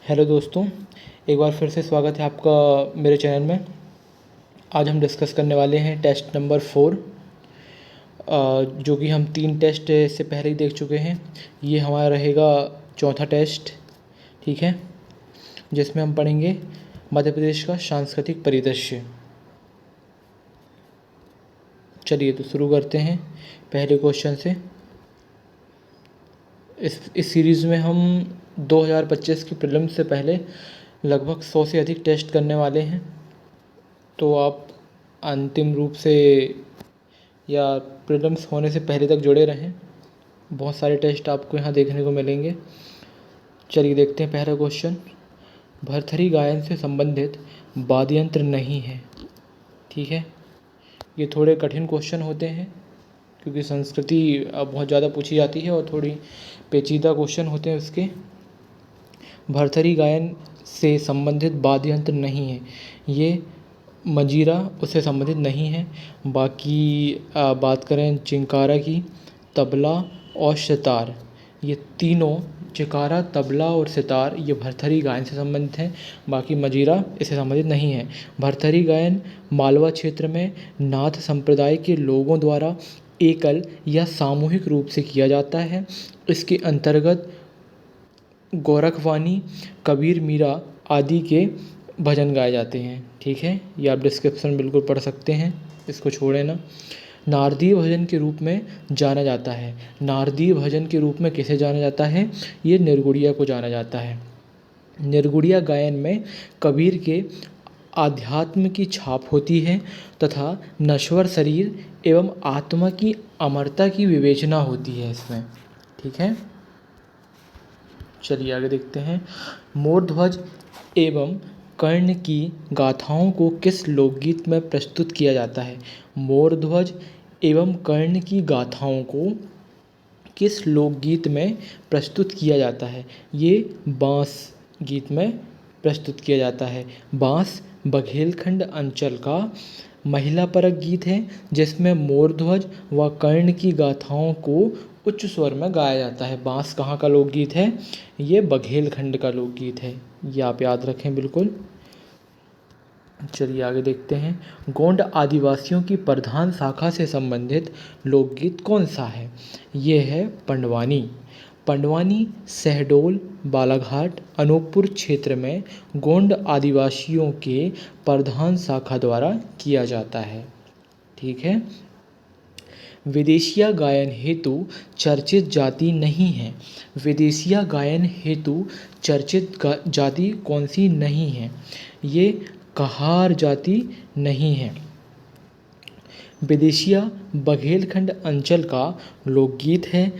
Hello दोस्तों, एक बार फिर से स्वागत है आपका मेरे चैनल में। आज हम डिस्कस करने वाले हैं टेस्ट नंबर 4, जो कि हम 3 टेस्ट से पहले ही देख चुके हैं। ये हमारा रहेगा चौथा टेस्ट, ठीक है, जिसमें हम पढ़ेंगे मध्य प्रदेश का सांस्कृतिक परिदृश्य। चलिए तो शुरू करते हैं पहले क्वेश्चन से। इस सीरीज़ में हम 2025 की प्रीलिम्स से पहले लगभग 100 से अधिक टेस्ट करने वाले हैं। तो आप अंतिम रूप से या प्रीलिम्स होने से पहले तक जुड़े रहें, बहुत सारे टेस्ट आपको यहाँ देखने को मिलेंगे। चलिए देखते हैं पहला क्वेश्चन। भरथरी गायन से संबंधित वाद्य यंत्र नहीं है, ठीक है। ये थोड़े कठिन क्वेश्चन होते हैं क्योंकि संस्कृति बहुत ज़्यादा पूछी जाती है और थोड़ी पेचीदा क्वेश्चन होते हैं उसके। भरथरी गायन से संबंधित वाद्य यंत्र नहीं है, ये मंजीरा उससे संबंधित नहीं है। बाकी बात करें चिंकारा की, तबला और सितार, ये तीनों चिंकारा, तबला और सितार ये भरथरी गायन से संबंधित हैं। बाकी मंजीरा इससे संबंधित नहीं है। भरथरी गायन मालवा क्षेत्र में नाथ संप्रदाय के लोगों द्वारा एकल या सामूहिक रूप से किया जाता है। इसके अंतर्गत गोरखवाणी, कबीर, मीरा आदि के भजन गाए जाते हैं, ठीक है। ये आप डिस्क्रिप्शन बिल्कुल पढ़ सकते हैं, इसको छोड़ें ना। नारदीय भजन के रूप में जाना जाता है। नारदीय भजन के रूप में किसे जाना जाता है? ये निर्गुड़िया को जाना जाता है। निर्गुड़िया गायन में कबीर के आध्यात्म की छाप होती है तथा नश्वर शरीर एवं आत्मा की अमरता की विवेचना होती है इसमें, ठीक है। चलिए आगे देखते हैं। मोरध्वज एवं कर्ण की गाथाओं को किस लोकगीत में प्रस्तुत किया जाता है? मोरध्वज एवं कर्ण की गाथाओं को किस लोकगीत में प्रस्तुत किया जाता है? ये बांस गीत में प्रस्तुत किया जाता है। बांस बघेलखंड अंचल का महिला परक गीत है जिसमें मोरध्वज व कर्ण की गाथाओं को उच्च स्वर में गाया जाता है। बांस कहाँ का लोकगीत है? ये बघेलखंड का लोकगीत है, ये आप याद रखें बिल्कुल। चलिए आगे देखते हैं। गोंड आदिवासियों की प्रधान शाखा से संबंधित लोकगीत कौन सा है? ये है पंडवानी। पंडवानी शहडोल, बालाघाट, अनूपपुर क्षेत्र में गोंड आदिवासियों के प्रधान शाखा द्वारा किया जाता है, ठीक है। विदेशिया गायन हेतु चर्चित जाति नहीं है। विदेशिया गायन हेतु चर्चित जाति कौन सी नहीं है? ये कहार जाति नहीं है। विदेशिया बघेलखंड अंचल का लोकगीत है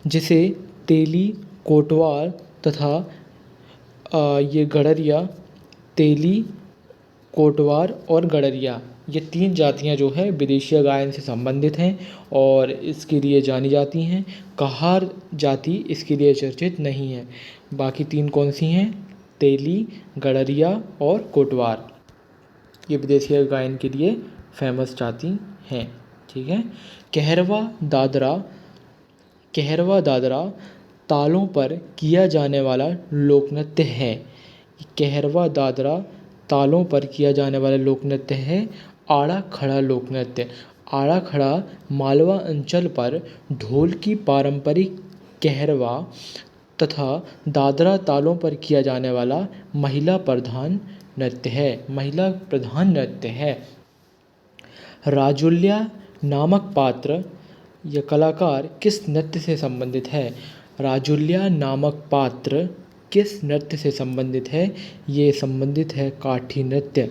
जिसे तेली, कोटवार तथा ये गड़रिया, तेली, कोटवार और गड़रिया, ये 3 जातियाँ जो है विदेशिया गायन से संबंधित हैं और इसके लिए जानी जाती हैं। कहार जाति इसके लिए चर्चित नहीं है। बाकी 3 कौन सी हैं? तेली, गड़रिया और कोटवार, ये विदेशिया गायन के लिए फेमस जाति हैं, ठीक है। कहरवा दादरा तालों पर किया जाने वाला लोकनृत्य है। कहरवा दादरा तालों पर किया जाने वाला लोकनृत्य है आड़ा खड़ा लोकनृत्य। आड़ा खड़ा मालवा अंचल पर ढोल की पारंपरिक कहरवा तथा दादरा तालों पर किया जाने वाला महिला प्रधान नृत्य है। महिला प्रधान नृत्य है। राजुल्या नामक पात्र या कलाकार किस नृत्य से संबंधित है? राजुल्या नामक पात्र किस नृत्य से संबंधित है? ये संबंधित है काठी नृत्य।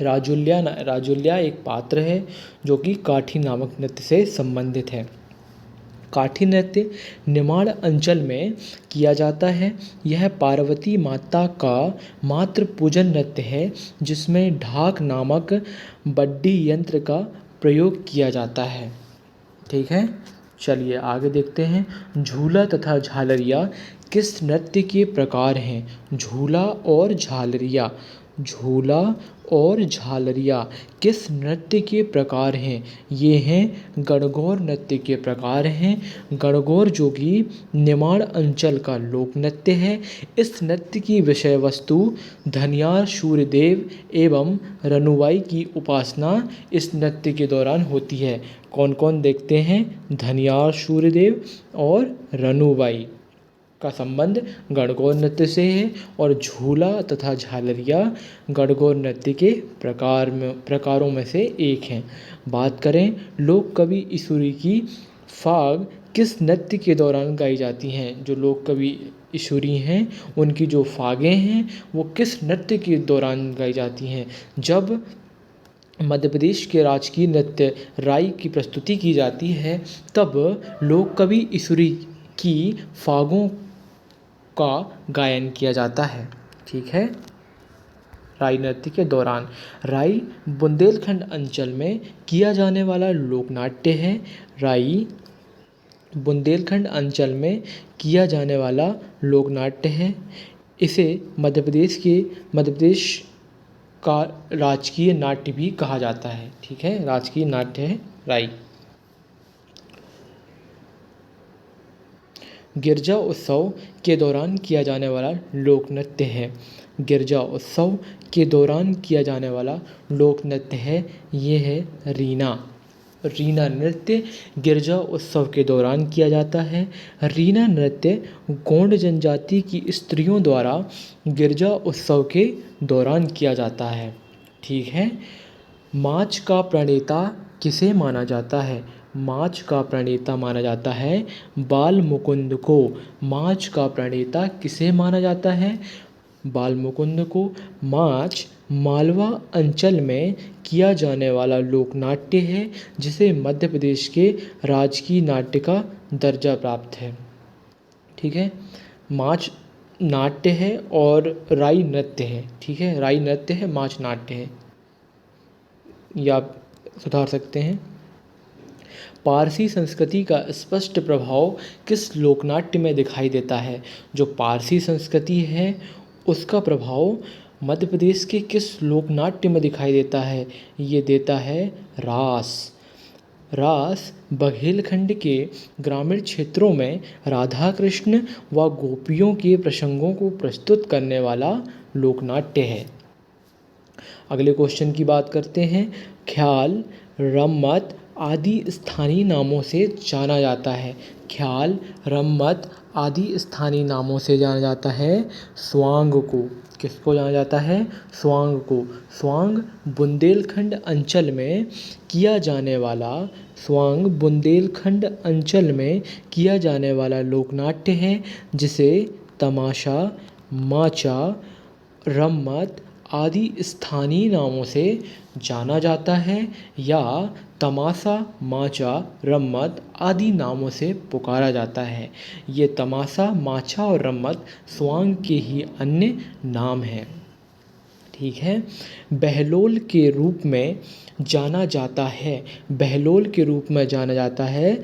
राजुल्या एक पात्र है जो कि काठी नामक नृत्य से संबंधित है। काठी नृत्य निमाड़ अंचल में किया जाता है। यह पार्वती माता का मातृ पूजन नृत्य है जिसमें ढाक नामक बड्डी यंत्र का प्रयोग किया जाता है, ठीक है। चलिए आगे देखते हैं। झूला तथा झालरिया किस नृत्य के प्रकार हैं? झूला और झालरिया, झूला और झालरिया किस नृत्य के प्रकार हैं? ये हैं गणगौर नृत्य के प्रकार हैं। गणगौर जो कि निमाड़ अंचल का लोक नृत्य है। इस नृत्य की विषय वस्तु धनियार सूर्यदेव एवं रनुबाई की उपासना इस नृत्य के दौरान होती है। कौन कौन देखते हैं? धनियार सूर्यदेव और रनुबाई का संबंध गणगौर नृत्य से है और झूला तथा झालरिया गणगौर नृत्य के प्रकारों में से एक हैं। बात करें लोक कवि ईश्वरी की फाग किस नृत्य के दौरान गाई जाती हैं? जो लोक कवि ईश्वरी हैं उनकी जो फागें हैं वो किस नृत्य के दौरान गाई जाती हैं? जब मध्य प्रदेश के राजकीय नृत्य राई की प्रस्तुति की जाती है तब लोक कवि ईश्वरी की फागों का गायन किया जाता है। ठीक है। राई नृत्य के दौरान राई बुंदेलखंड अंचल में किया जाने वाला लोकनाट्य है। राई बुंदेलखंड अंचल में किया जाने वाला लोकनाट्य है। इसे मध्य प्रदेश का राजकीय नाट्य भी कहा जाता है। ठीक है, राजकीय नाट्य है राई। गिरजा उत्सव के दौरान किया जाने वाला लोक नृत्य है। गिरजा उत्सव के दौरान किया जाने वाला लोक नृत्य है, ये है रीना। रीना नृत्य गिरजा उत्सव के दौरान किया जाता है। रीना नृत्य गोंड जनजाति की स्त्रियों द्वारा गिरजा उत्सव के दौरान किया जाता है। ठीक है। माच का प्रणेता किसे माना जाता है? माच का प्रणेता माना जाता है बाल मुकुंद को। माच का प्रणेता किसे माना जाता है? बाल मुकुंद को। माच मालवा अंचल में किया जाने वाला लोकनाट्य है जिसे मध्य प्रदेश के राजकीय नाट्य का दर्जा प्राप्त है। ठीक है। माच नाट्य है और राई नृत्य है। ठीक है, राई नृत्य है, माच नाट्य है, या आप सुधार सकते हैं। पारसी संस्कृति का स्पष्ट प्रभाव किस लोकनाट्य में दिखाई देता है? जो पारसी संस्कृति है उसका प्रभाव मध्य प्रदेश के किस लोकनाट्य में दिखाई देता है? ये देता है रास। रास बघेलखंड के ग्रामीण क्षेत्रों में राधा कृष्ण व गोपियों के प्रसंगों को प्रस्तुत करने वाला लोकनाट्य है। अगले क्वेश्चन की बात करते हैं। ख्याल, रम्मत आदि स्थानीय नामों से जाना जाता है। ख्याल, रम्मत आदि स्थानीय नामों से जाना जाता है स्वांग को। किसको जाना जाता है? स्वांग को। स्वांग बुंदेलखंड अंचल में किया जाने वाला लोकनाट्य है जिसे तमाशा, माचा, रम्मत आदि स्थानीय नामों से जाना जाता है या तमाशा, माचा, रम्मत आदि नामों से पुकारा जाता है। ये तमाशा, माचा और रम्मत स्वांग के ही अन्य नाम हैं। ठीक है। बहलोल के रूप में जाना जाता है। बहलोल के रूप में जाना जाता है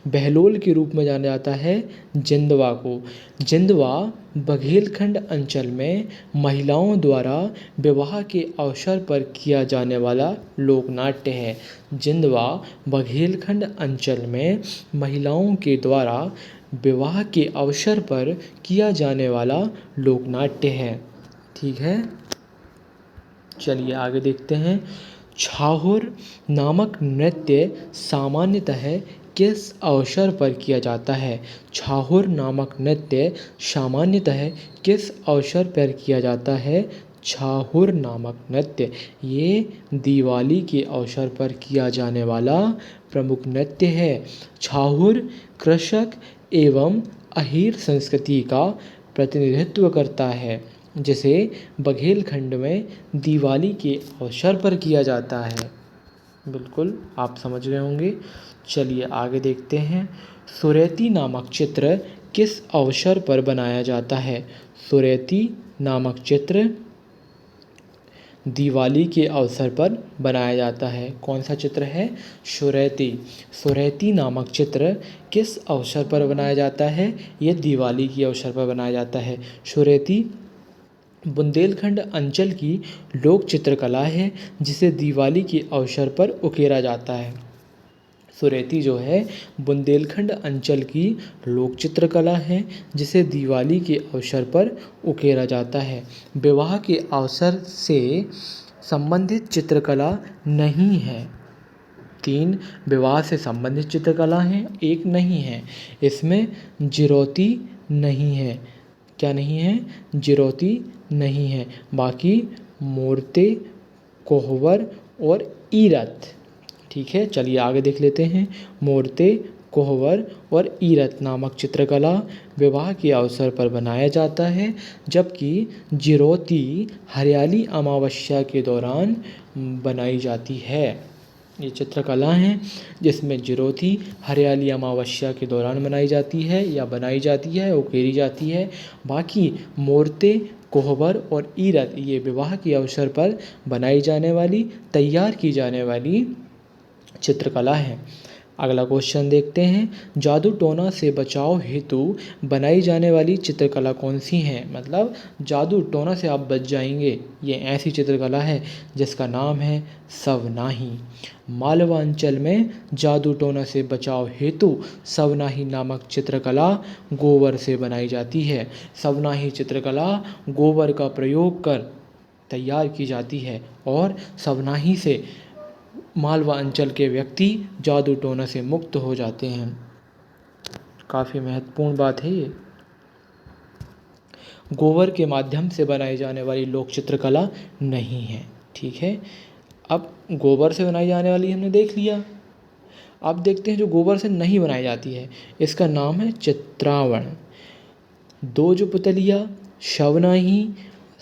बहलोल के रूप में जाना जाता है जिंदवा को। जिंदवा बघेलखंड अंचल में महिलाओं द्वारा विवाह के अवसर पर किया जाने वाला लोकनाट्य है। जिंदवा बघेलखंड अंचल में महिलाओं के द्वारा विवाह के अवसर पर किया जाने वाला लोकनाट्य है। ठीक है। चलिए आगे देखते हैं। छाहुर नामक नृत्य सामान्यतः किस अवसर पर किया जाता है? छाहुर नामक नृत्य सामान्यतः किस अवसर पर किया जाता है? छाहुर नामक नृत्य ये दिवाली के अवसर पर किया जाने वाला प्रमुख नृत्य है। छाहुर कृषक एवं अहीर संस्कृति का प्रतिनिधित्व करता है जिसे बघेलखंड में दिवाली के अवसर पर किया जाता है। बिल्कुल आप समझ गए होंगे। चलिए आगे देखते हैं। सुरैती नामक चित्र किस अवसर पर बनाया जाता है? सुरैती नामक चित्र दिवाली के अवसर पर बनाया जाता है। कौन सा चित्र है? शुरैती। शुरैती नामक चित्र किस अवसर पर बनाया जाता है? ये दिवाली के अवसर पर बनाया जाता है। शुरैती बुंदेलखंड अंचल की लोक चित्रकला है जिसे दिवाली के अवसर पर उकेरा जाता है। सुरैती जो है बुंदेलखंड अंचल की लोक चित्रकला है जिसे दिवाली के अवसर पर उकेरा जाता है। विवाह के अवसर से संबंधित चित्रकला नहीं है। 3 विवाह से संबंधित चित्रकला हैं, 1 नहीं है। इसमें जिरौती नहीं है। क्या नहीं है? जिरौती नहीं है। बाकी मूर्ते, कोहबर और ईरत। ठीक है, चलिए आगे देख लेते हैं। मूर्ते, कोहबर और ईरत नामक चित्रकला विवाह के अवसर पर बनाया जाता है, जबकि जिरौती हरियाली अमावस्या के दौरान बनाई जाती है। ये चित्रकला हैं जिसमें जिरौती हरियाली अमावस्या के दौरान बनाई जाती है, उकेरी जाती है। बाकी मूर्ते, कोहबर और ईरत ये विवाह के अवसर पर बनाई जाने वाली, तैयार की जाने वाली चित्रकला है। अगला क्वेश्चन देखते हैं। जादू टोना से बचाव हेतु बनाई जाने वाली चित्रकला कौन सी है? मतलब जादू टोना से आप बच जाएंगे, ये ऐसी चित्रकला है जिसका नाम है सवनाही। मालवा अंचल में जादू टोना से बचाव हेतु सवनाही नामक चित्रकला गोबर से बनाई जाती है। सवनाही चित्रकला गोबर का प्रयोग कर तैयार की जाती है और सवनाही से मालवा अंचल के व्यक्ति जादू टोना से मुक्त हो जाते हैं। काफ़ी महत्वपूर्ण बात है ये। गोबर के माध्यम से बनाई जाने वाली लोक चित्रकला नहीं है। ठीक है, अब गोबर से बनाई जाने वाली हमने देख लिया। अब देखते हैं जो गोबर से नहीं बनाई जाती है, इसका नाम है चित्रावण। दोजपुतलिया, सवनाही,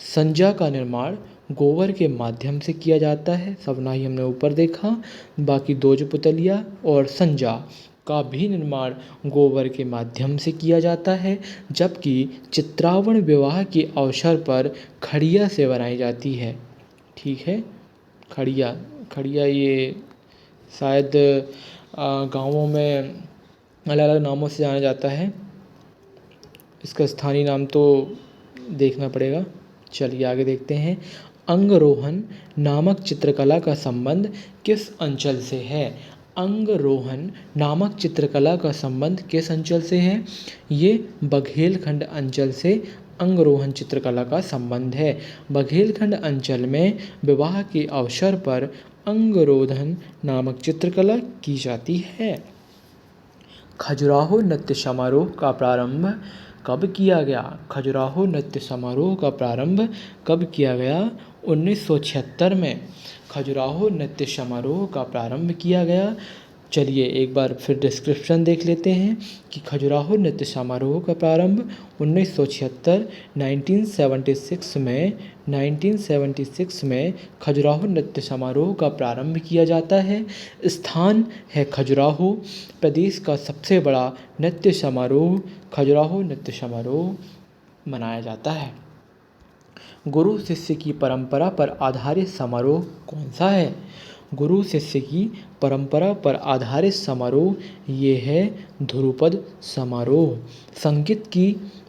संजा का निर्माण गोबर के माध्यम से किया जाता है। सवनाही हमने ऊपर देखा। बाकी दोजपुतलिया और संजा का भी निर्माण गोबर के माध्यम से किया जाता है, जबकि चित्रावण विवाह के अवसर पर खड़िया से बनाई जाती है। ठीक है, खड़िया ये शायद गाँवों में अलग अलग नामों से जाना जाता है, इसका स्थानीय नाम तो देखना पड़ेगा। चलिए आगे देखते हैं। अंगरोहन नामक चित्रकला का संबंध किस अंचल से है? अंगरोहन नामक चित्रकला का संबंध किस अंचल से है? ये बघेलखंड अंचल से अंगरोहन चित्रकला का संबंध है। बघेलखंड अंचल में विवाह के अवसर पर अंगरोधन नामक चित्रकला की जाती है। खजुराहो नृत्य समारोह का प्रारंभ कब किया गया? खजुराहो नृत्य समारोह का प्रारंभ कब किया गया? 1976 में खजुराहो नृत्य समारोह का प्रारंभ किया गया। चलिए एक बार फिर डिस्क्रिप्शन देख लेते हैं कि खजुराहो नृत्य समारोह का प्रारंभ 1976 1976 में खजुराहो नृत्य समारोह का प्रारंभ किया जाता है। स्थान है खजुराहो। प्रदेश का सबसे बड़ा नृत्य समारोह खजुराहो नृत्य समारोह मनाया जाता है। गुरु शिष्य की परंपरा पर आधारित समारोह कौन सा है? गुरु शिष्य की परंपरा पर आधारित समारोह ये है ध्रुपद समारोह।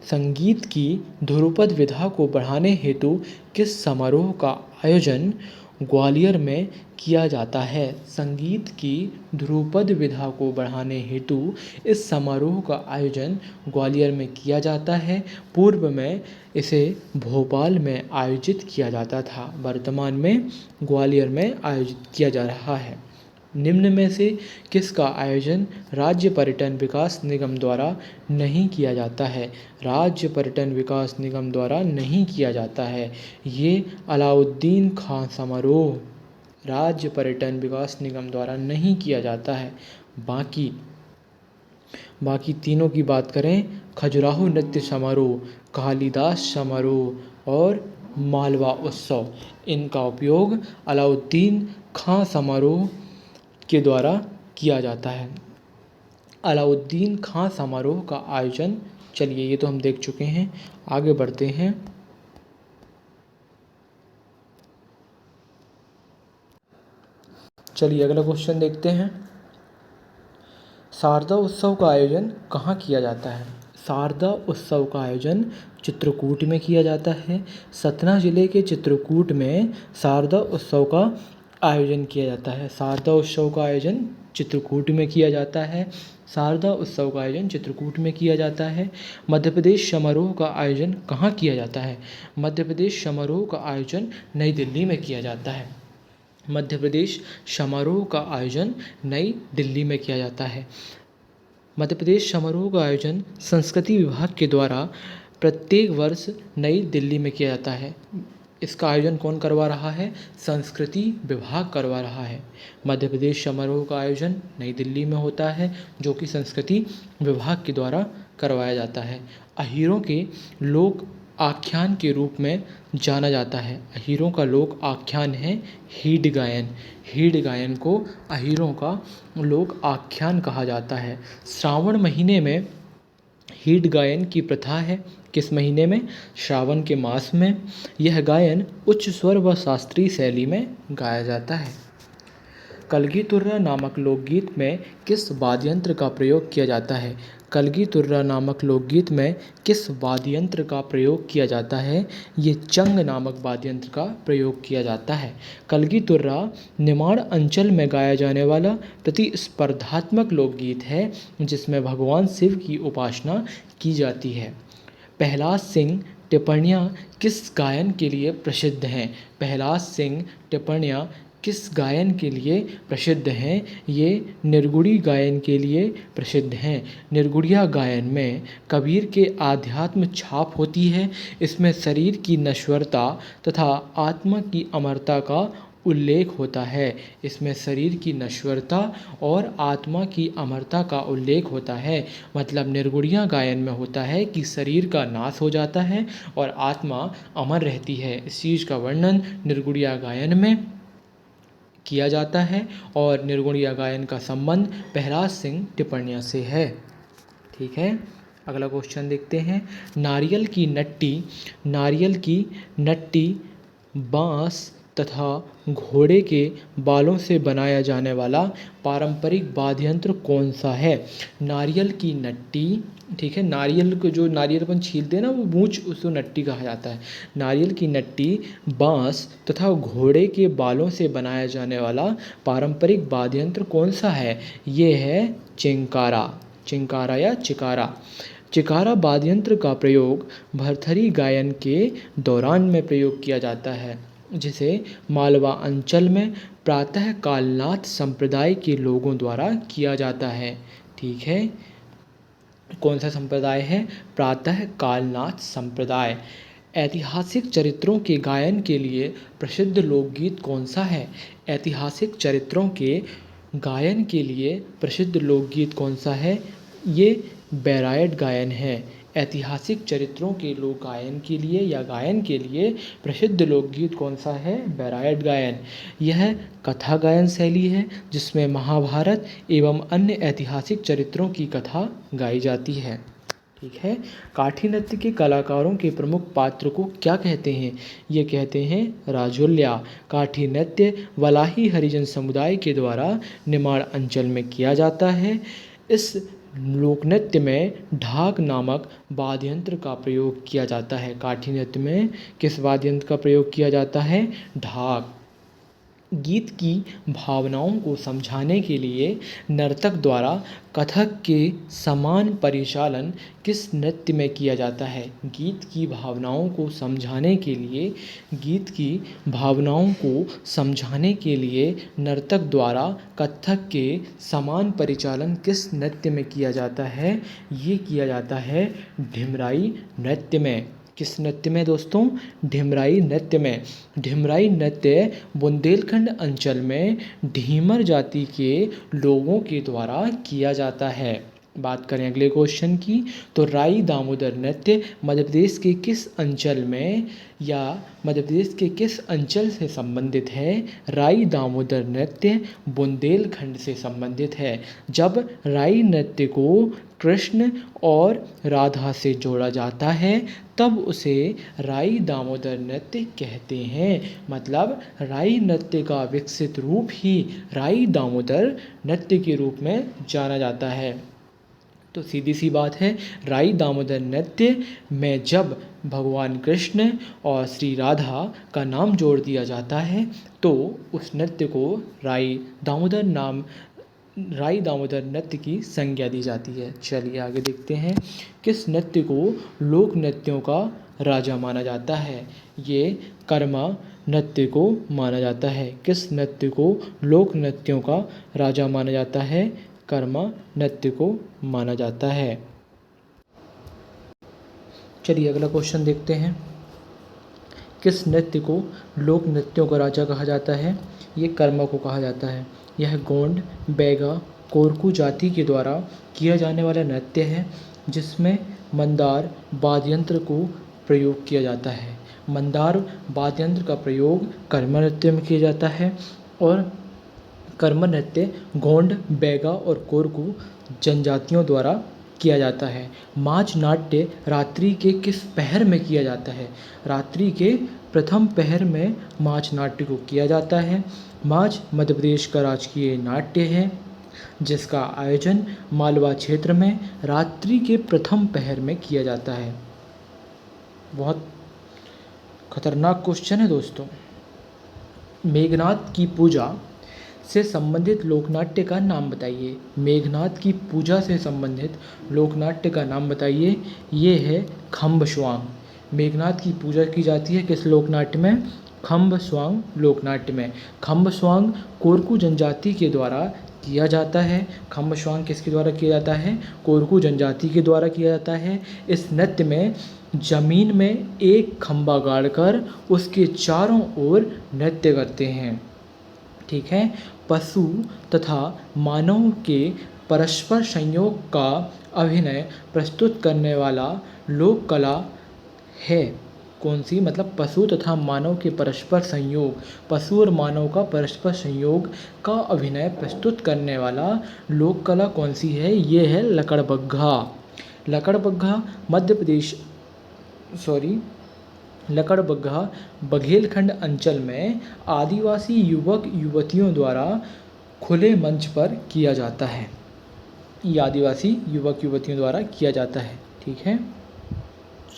संगीत की ध्रुपद विधा को बढ़ाने हेतु किस समारोह का आयोजन ग्वालियर में किया जाता है? संगीत की ध्रुपद विधा को बढ़ाने हेतु इस समारोह का आयोजन ग्वालियर में किया जाता है। पूर्व में इसे भोपाल में आयोजित किया जाता था, वर्तमान में ग्वालियर में आयोजित किया जा रहा है। निम्न में से किसका आयोजन राज्य पर्यटन विकास निगम द्वारा नहीं किया जाता है? राज्य पर्यटन विकास निगम द्वारा नहीं किया जाता है। ये अलाउद्दीन खां समारोह राज्य पर्यटन विकास निगम द्वारा नहीं किया जाता है। बाकी तीनों की बात करें, खजुराहो नृत्य समारोह, कालिदास समारोह और मालवा उत्सव, इनका उपयोग अलाउद्दीन खां समारोह के द्वारा किया जाता है। अलाउद्दीन खां समारोह का आयोजन, चलिए ये तो हम देख चुके हैं, आगे बढ़ते हैं। चलिए अगला क्वेश्चन देखते हैं। शारदा उत्सव का आयोजन कहाँ किया जाता है? शारदा उत्सव का आयोजन चित्रकूट में किया जाता है। सतना जिले के चित्रकूट में शारदा उत्सव का आयोजन किया जाता है। शारदा उत्सव का आयोजन चित्रकूट में किया जाता है। शारदा उत्सव का आयोजन चित्रकूट में किया जाता है। मध्य प्रदेश समारोह का आयोजन कहाँ किया जाता है? मध्य प्रदेश समारोह का आयोजन नई दिल्ली में किया जाता है। मध्य प्रदेश समारोह का आयोजन नई दिल्ली में किया जाता है। मध्य प्रदेश समारोह का आयोजन संस्कृति विभाग के द्वारा प्रत्येक वर्ष नई दिल्ली में किया जाता है। इसका आयोजन कौन करवा रहा है? संस्कृति विभाग करवा रहा है। मध्य प्रदेश समारोह का आयोजन नई दिल्ली में होता है, जो कि संस्कृति विभाग के द्वारा करवाया जाता है। अहीरों के लोक आख्यान के रूप में जाना जाता है। अहीरों का लोक आख्यान है हीड गायन। हीड गायन को अहीरों का लोक आख्यान कहा जाता है। श्रावण महीने में हीड गायन की प्रथा है। किस महीने में? श्रावण के मास में। यह गायन उच्च स्वर व शास्त्रीय शैली में गाया जाता है। कलगी तुर्रा नामक लोकगीत में किस वाद्य यंत्र का प्रयोग किया जाता है? कलगी तुर्रा नामक लोकगीत में किस वाद्य यंत्र का प्रयोग किया जाता है? ये चंग नामक वाद्य यंत्र का प्रयोग किया जाता है। कलगी तुर्रा निमाड़ अंचल में गाया जाने वाला प्रतिस्पर्धात्मक लोकगीत है, जिसमें भगवान शिव की उपासना की जाती है। प्रहलाद सिंह टिप्पणियाँ किस गायन के लिए प्रसिद्ध हैं? प्रहलाद सिंह टिप्पणियाँ किस गायन के लिए प्रसिद्ध हैं? ये निर्गुणी गायन के लिए प्रसिद्ध हैं। निर्गुणिया गायन में कबीर के आध्यात्म छाप होती है। इसमें शरीर की नश्वरता तथा आत्मा की अमरता का उल्लेख होता है। इसमें शरीर की नश्वरता और आत्मा की अमरता का उल्लेख होता है। मतलब निर्गुणिया गायन में होता है कि शरीर का नाश हो जाता है और आत्मा अमर रहती है। इस चीज़ का वर्णन निर्गुणिया गायन में किया जाता है और निर्गुणिया गायन का संबंध प्रहलाद सिंह टिप्पणियाँ से है। ठीक है, अगला क्वेश्चन देखते हैं। नारियल की नट्टी बाँस तथा घोड़े के बालों से बनाया जाने वाला पारंपरिक वाद्य यंत्र कौन सा है? नारियल की नट्टी, ठीक है, नारियल को जो नारियल अपन छीलते हैं ना, वो मूंछ, उसको नट्टी कहा जाता है। नारियल की नट्टी बाँस तथा घोड़े के बालों से बनाया जाने वाला पारंपरिक वाद्य यंत्र कौन सा है? ये है चिंकारा या चिकारा। चिकारा वाद्य यंत्र का प्रयोग भरथरी गायन के दौरान में प्रयोग किया जाता है, जिसे मालवा अंचल में प्रातः कालनाथ संप्रदाय के लोगों द्वारा किया जाता है। ठीक है, कौन सा संप्रदाय है? प्रातः कालनाथ संप्रदाय। ऐतिहासिक चरित्रों के गायन के लिए प्रसिद्ध लोकगीत कौन सा है? ऐतिहासिक चरित्रों के गायन के लिए प्रसिद्ध लोकगीत कौन सा है? ये बैरायट गायन है। ऐतिहासिक चरित्रों के लोक गायन के लिए या गायन के लिए प्रसिद्ध लोकगीत कौन सा है? बैरायट गायन। यह कथा गायन शैली है, जिसमें महाभारत एवं अन्य ऐतिहासिक चरित्रों की कथा गाई जाती है। ठीक है, काठी नृत्य के कलाकारों के प्रमुख पात्र को क्या कहते हैं? ये कहते हैं राजोल्या। काठी नृत्य वलाही हरिजन समुदाय के द्वारा निमाड़ अंचल में किया जाता है। इस लोक नृत्य में ढाक नामक वाद्य यंत्र का प्रयोग किया जाता है। काठी नृत्य में किस वाद्य यंत्र का प्रयोग किया जाता है? ढाक। गीत की भावनाओं को समझाने के लिए नर्तक द्वारा कथक के समान परिचालन किस नृत्य में किया जाता है? गीत की भावनाओं को समझाने के लिए नर्तक द्वारा कथक के समान परिचालन किस नृत्य में किया जाता है? ये किया जाता है ढिमराई नृत्य में। किस नृत्य में दोस्तों? ढिमराई नृत्य में। ढिमराई नृत्य बुंदेलखंड अंचल में ढीमर जाति के लोगों के द्वारा किया जाता है। बात करें अगले क्वेश्चन की, तो राई दामोदर नृत्य मध्य प्रदेश के किस अंचल में या मध्य प्रदेश के किस अंचल से संबंधित है? राई दामोदर नृत्य बुंदेलखंड से संबंधित है। जब राई नृत्य को कृष्ण और राधा से जोड़ा जाता है तब उसे राई दामोदर नृत्य कहते हैं। मतलब राई नृत्य का विकसित रूप ही राई दामोदर नृत्य के रूप में जाना जाता है। तो सीधी सी बात है, राई दामोदर नृत्य में जब भगवान कृष्ण और श्री राधा का नाम जोड़ दिया जाता है तो उस नृत्य को राई दामोदर नृत्य की संज्ञा दी जाती है। चलिए आगे देखते हैं, किस नृत्य को लोक नृत्यों का राजा माना जाता है? ये कर्मा नृत्य को माना जाता है। किस नृत्य को लोक नृत्यों का राजा माना जाता है? कर्मा नृत्य को माना जाता है। चलिए अगला क्वेश्चन देखते हैं, किस नृत्य को लोक नृत्यों का राजा कहा जाता है? ये कर्मा को कहा जाता है। यह गोंड, बैगा, कोरकू जाति के द्वारा किया जाने वाला नृत्य है जिसमें मंदार वाद्ययंत्र को प्रयोग किया जाता है। मंदार वाद्ययंत्र का प्रयोग कर्मा नृत्य में किया जाता है और कर्मा नृत्य गोंड, बैगा और कोरकू जनजातियों द्वारा किया जाता है। माच नाट्य रात्रि के किस पहर में किया जाता है? रात्रि के प्रथम पहर में माच नाट्य को किया जाता है। माच मध्य प्रदेश का राजकीय नाट्य है जिसका आयोजन मालवा क्षेत्र में रात्रि के प्रथम पहर में किया जाता है। बहुत खतरनाक क्वेश्चन है दोस्तों। मेघनाथ की पूजा से संबंधित लोकनाट्य का नाम बताइए। मेघनाथ की पूजा से संबंधित लोकनाट्य का नाम बताइए। ये है खम्बश्वांग। मेघनाथ की पूजा की जाती है किस लोकनाट्य में? खम्बश्वांग लोकनाट्य में। खम्बश्वांग कोरकू जनजाति के द्वारा किया जाता है। खम्बश्वांग किसके द्वारा किया जाता है? कोरकू जनजाति के द्वारा किया जाता है। इस नृत्य में जमीन में एक खम्बा गाड़कर उसके चारों ओर नृत्य करते हैं। ठीक है। पशु तथा मानव के परस्पर संयोग का अभिनय प्रस्तुत करने वाला लोक कला है। कौन सी? मतलब पशु तथा मानव के परस्पर संयोग, पशु और मानव का परस्पर संयोग का अभिनय प्रस्तुत करने वाला लोक कला कौन सी है? ये है लकड़बग्घा। लकड़बग्घा मध्य प्रदेश लकड़बग्घा बघेलखंड अंचल में आदिवासी युवक युवतियों द्वारा खुले मंच पर किया जाता है। ये आदिवासी युवक युवतियों द्वारा किया जाता है। ठीक है।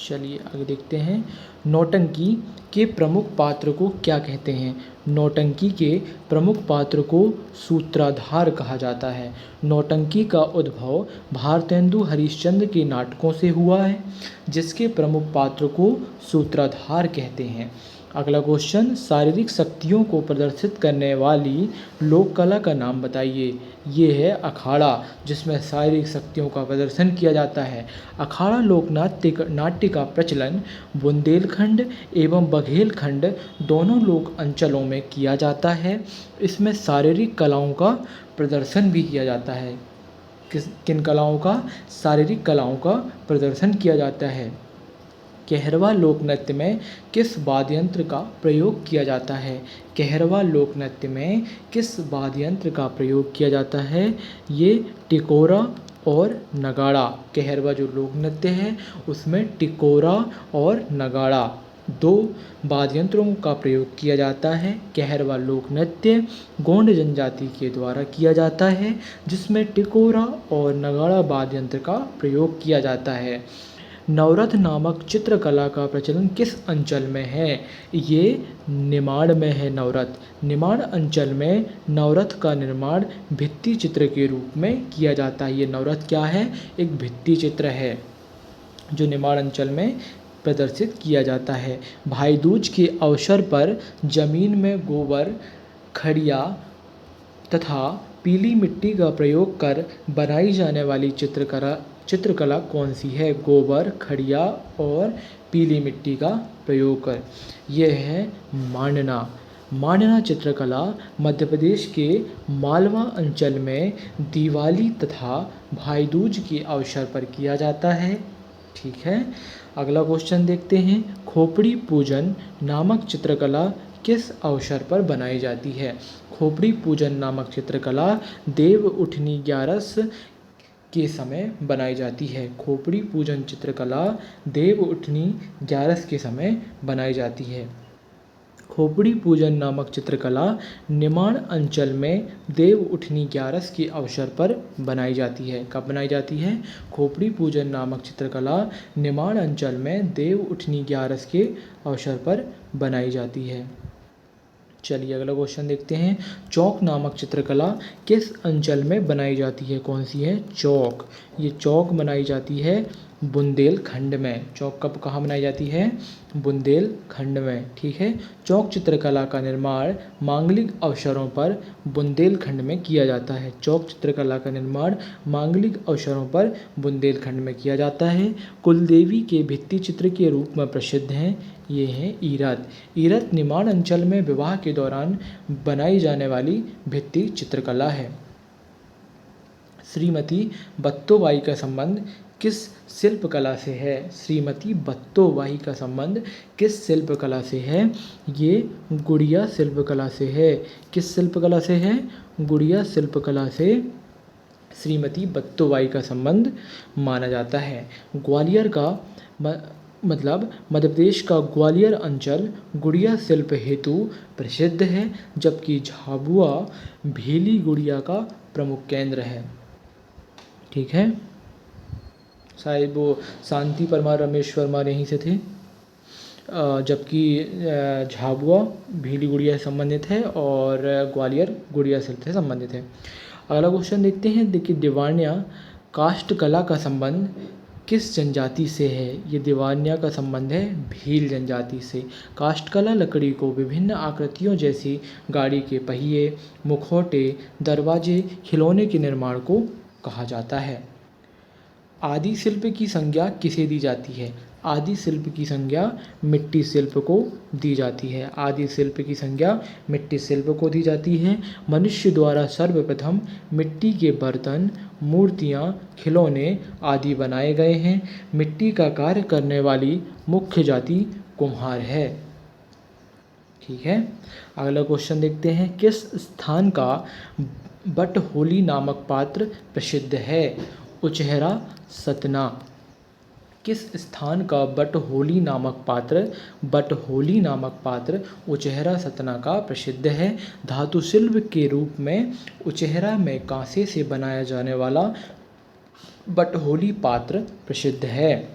चलिए आगे देखते हैं, नौटंकी के प्रमुख पात्र को क्या कहते हैं? नौटंकी के प्रमुख पात्र को सूत्रधार कहा जाता है। नौटंकी का उद्भव भारतेंदु हरिश्चंद्र के नाटकों से हुआ है जिसके प्रमुख पात्र को सूत्रधार कहते हैं। अगला क्वेश्चन, शारीरिक शक्तियों को प्रदर्शित करने वाली लोक कला का नाम बताइए। ये है अखाड़ा जिसमें शारीरिक शक्तियों का प्रदर्शन किया जाता है। अखाड़ा लोक नाट्य का प्रचलन बुंदेलखंड एवं बघेलखंड दोनों लोक अंचलों में किया जाता है। इसमें शारीरिक कलाओं का प्रदर्शन भी किया जाता है। किन कलाओं का? शारीरिक कलाओं का प्रदर्शन किया जाता है। कहरवा लोक नृत्य में किस वाद्ययंत्र का प्रयोग किया जाता है? कहरवा लोक नृत्य में किस वाद्ययंत्र का प्रयोग किया जाता है? ये टिकोरा और नगाड़ा। कहरवा जो लोक नृत्य है उसमें टिकोरा और नगाड़ा दो वाद्ययंत्रों का प्रयोग किया जाता है। कहरवा लोक नृत्य गोंड जनजाति के द्वारा किया जाता है जिसमें टिकोरा और नगाड़ा वाद्ययंत्र का प्रयोग किया जाता है। नवरथ नामक चित्रकला का प्रचलन किस अंचल में है? ये निमाड़ में है। नवरथ निमाड़ अंचल में नवरथ का निर्माण भित्ति चित्र के रूप में किया जाता है। ये नवरथ क्या है? एक भित्ति चित्र है जो निमाड़ अंचल में प्रदर्शित किया जाता है। भाई दूज के अवसर पर जमीन में गोबर, खड़िया तथा पीली मिट्टी का प्रयोग कर बनाई जाने वाली चित्रकला कौन सी है? गोबर, खड़िया और पीली मिट्टी का प्रयोग कर। यह है मांडना। मांडना चित्रकला मध्य प्रदेश के मालवा अंचल में दिवाली तथा भाई दूज के अवसर पर किया जाता है। ठीक है, अगला क्वेश्चन देखते हैं। खोपड़ी पूजन नामक चित्रकला किस अवसर पर बनाई जाती है? खोपड़ी पूजन नामक चित्रकला देव उठनी ग्यारस के समय बनाई जाती है। खोपड़ी पूजन चित्रकला देव उठनी ग्यारस के समय बनाई जाती है। खोपड़ी पूजन नामक चित्रकला निमाड़ अंचल में देव उठनी ग्यारस के अवसर पर बनाई जाती है। कब बनाई जाती है? खोपड़ी पूजन नामक चित्रकला निमाड़ अंचल में देव उठनी ग्यारस के अवसर पर बनाई जाती है। चलिए अगला क्वेश्चन देखते हैं। चौक नामक चित्रकला किस अंचल में बनाई जाती है? कौन सी है? चौक। ये चौक बनाई जाती है बुंदेलखंड में। चौक कब कहाँ बनाई जाती है? बुंदेलखंड में। ठीक है, चौक चित्रकला का निर्माण मांगलिक अवसरों पर बुंदेलखंड में किया जाता है। चौक चित्रकला का निर्माण मांगलिक अवसरों पर बुंदेलखंड में किया जाता है। कुलदेवी के भित्ति चित्र के रूप में प्रसिद्ध हैं। ये हैं ईरत। ईरत निमाड़ अंचल में विवाह के दौरान बनाई जाने वाली भित्ति चित्रकला है। श्रीमती बत्तोबाई का संबंध किस शिल्पकला से है? श्रीमती बत्तोबाई का संबंध किस शिल्पकला से है? ये गुड़िया शिल्पकला से है। किस शिल्पकला से है? गुड़िया शिल्पकला से श्रीमती बत्तोबाई का संबंध माना जाता है। ग्वालियर का मतलब मध्य प्रदेश का ग्वालियर अंचल गुड़िया शिल्प हेतु प्रसिद्ध है, जबकि झाबुआ भेली गुड़िया का प्रमुख केंद्र है। ठीक है, शायद वो शांति परमार रमेश वर्मा यहीं से थे, जबकि झाबुआ भेली गुड़िया से संबंधित है और ग्वालियर गुड़िया शिल्प से संबंधित है। अगला क्वेश्चन देखते हैं। देखिए, दीवानिया काष्ठ कला का संबंध किस जनजाति से है? ये दीवानिया का संबंध है भील जनजाति से। काष्ठकला लकड़ी को विभिन्न आकृतियों जैसी गाड़ी के पहिए, मुखौटे, दरवाजे, खिलौने के निर्माण को कहा जाता है। आदि शिल्प की संज्ञा किसे दी जाती है? आदि शिल्प की संज्ञा मिट्टी शिल्प को दी जाती है। आदि शिल्प की संज्ञा मिट्टी शिल्प को दी जाती है। मनुष्य द्वारा सर्वप्रथम मिट्टी के बर्तन, मूर्तियाँ, खिलौने आदि बनाए गए हैं। मिट्टी का कार्य करने वाली मुख्य जाति कुम्हार है। ठीक है, अगला क्वेश्चन देखते हैं। किस स्थान का बटहोली नामक पात्र प्रसिद्ध है? उचेहरा सतना। किस स्थान का बटहोली नामक पात्र उचेहरा सतना का प्रसिद्ध है? धातु शिल्प के रूप में उचेहरा में कांसे से बनाया जाने वाला बटहोली पात्र प्रसिद्ध है।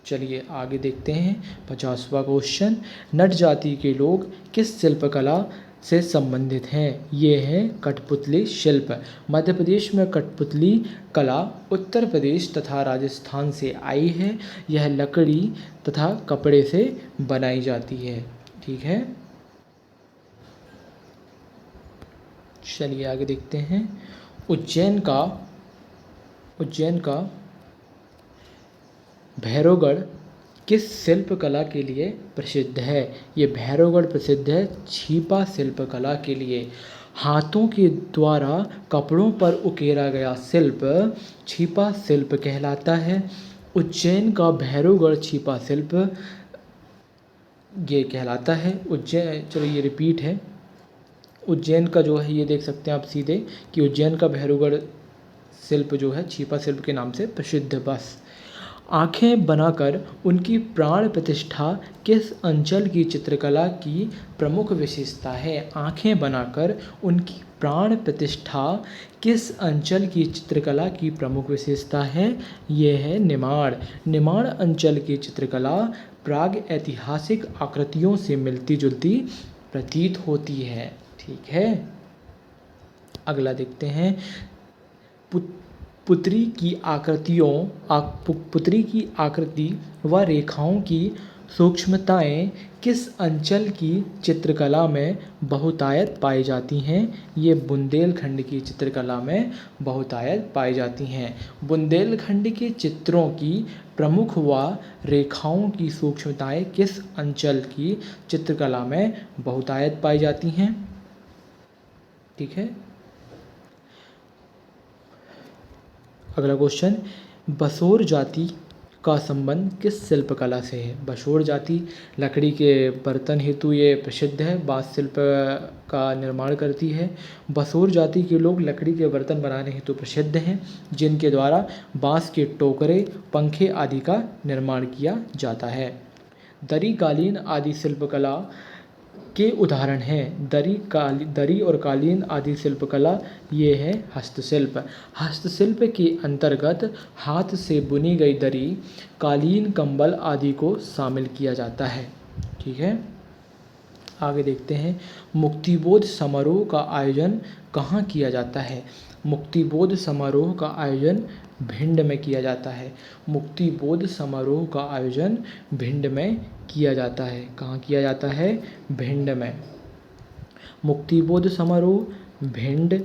चलिए आगे देखते हैं। 50वां क्वेश्चन। नट जाति के लोग किस शिल्पकला से संबंधित हैं? ये हैं कठपुतली शिल्प। मध्य प्रदेश में कठपुतली कला उत्तर प्रदेश तथा राजस्थान से आई है। यह लकड़ी तथा कपड़े से बनाई जाती है। ठीक है, चलिए आगे देखते हैं। उज्जैन का भैरवगढ़ किस शिल्पकला के लिए प्रसिद्ध है? ये भैरवगढ़ प्रसिद्ध है छिपा शिल्पकला के लिए। हाथों के द्वारा कपड़ों पर उकेरा गया शिल्प छिपा शिल्प कहलाता है। उज्जैन का भैरवगढ़ छिपा शिल्प ये कहलाता है। उज्जैन, चलो ये रिपीट है। उज्जैन का जो है ये देख सकते हैं आप सीधे कि उज्जैन का भैरवगढ़ शिल्प जो है छिपा शिल्प के नाम से प्रसिद्ध। बस आँखें बनाकर उनकी प्राण प्रतिष्ठा किस अंचल की चित्रकला की प्रमुख विशेषता है? आँखें बनाकर उनकी प्राण प्रतिष्ठा किस अंचल की चित्रकला की प्रमुख विशेषता है? ये है निमाड़। निमाड़ अंचल की चित्रकला प्राग ऐतिहासिक आकृतियों से मिलती जुलती प्रतीत होती है। ठीक है, अगला देखते हैं। पुतरी की आकृति व रेखाओं की सूक्ष्मताएं किस अंचल की चित्रकला में बहुतायत पाई जाती हैं? ये बुंदेलखंड की चित्रकला में बहुतायत पाई जाती हैं। बुंदेलखंड के चित्रों की प्रमुख व रेखाओं की सूक्ष्मताएं किस अंचल की चित्रकला में बहुतायत पाई जाती हैं? ठीक है। अगला क्वेश्चन, बसोर जाति का संबंध किस शिल्पकला से है? बसोर जाति लकड़ी के बर्तन हेतु ये प्रसिद्ध है, बाँस शिल्प का निर्माण करती है। बसोर जाति के लोग लकड़ी के बर्तन बनाने हेतु प्रसिद्ध हैं, जिनके द्वारा बाँस के टोकरे, पंखे आदि का निर्माण किया जाता है। दरी कालीन आदि शिल्पकला के उदाहरण हैं। दरी और कालीन आदि शिल्पकला ये है हस्तशिल्प। हस्तशिल्प के अंतर्गत हाथ से बुनी गई दरी, कालीन, कंबल आदि को शामिल किया जाता है। ठीक है, आगे देखते हैं। मुक्तिबोध समारोह का आयोजन कहाँ किया जाता है? मुक्तिबोध समारोह का आयोजन भिंड में किया जाता है। मुक्तिबोध समारोह का आयोजन भिंड में किया जाता है। कहाँ किया जाता है? भिंड में। मुक्तिबोध समारोह भिंड,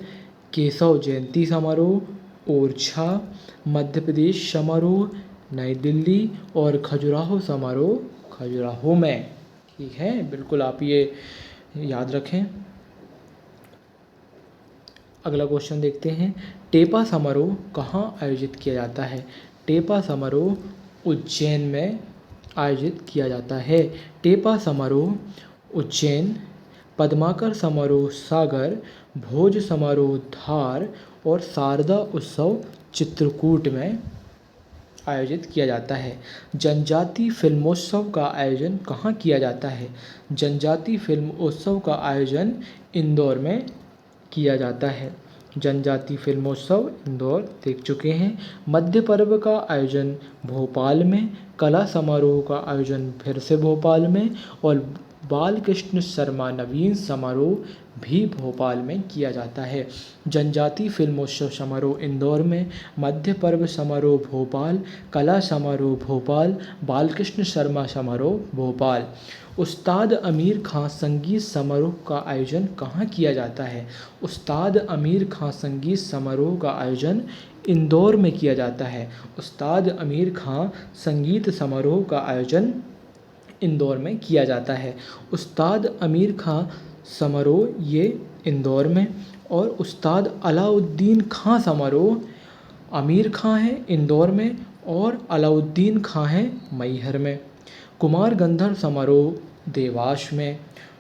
केशव जयंती समारोह ओरछा, मध्य प्रदेश समारोह नई दिल्ली और खजुराहो समारोह खजुराहो में। ठीक है, बिल्कुल आप ये याद रखें। अगला क्वेश्चन देखते हैं। टेपा समारोह कहाँ आयोजित किया जाता है? टेपा समारोह उज्जैन में आयोजित किया जाता है। टेपा समारोह उज्जैन, पद्माकर समारोह सागर, भोज समारोह धार और शारदा उत्सव चित्रकूट में आयोजित किया जाता है। जनजाति फिल्मोत्सव का आयोजन कहाँ किया जाता है? जनजाति फिल्मोत्सव का आयोजन इंदौर में किया जाता है। जनजाति फिल्मोत्सव इंदौर देख चुके हैं। मध्य पर्व का आयोजन भोपाल में, कला समारोह का आयोजन फिर से भोपाल में और बालकृष्ण शर्मा नवीन समारोह भी भोपाल में किया जाता है। जनजाति फिल्मोत्सव समारोह इंदौर में, मध्य पर्व समारोह भोपाल, कला समारोह भोपाल, बालकृष्ण शर्मा समारोह भोपाल। उस्ताद अमीर खां संगीत समारोह का आयोजन कहाँ किया जाता है? उस्ताद अमीर खां संगीत समारोह का आयोजन इंदौर में किया जाता है। उस्ताद अमीर खां संगीत समारोह का आयोजन इंदौर में किया जाता है। उस्ताद अमीर खां समारोह ये इंदौर में और उस्ताद अलाउद्दीन खां समारोह आमिर खां है इंदौर में और अलाउद्दीन खां है मैहर में। कुमार गंधर्व समारोह देवास में।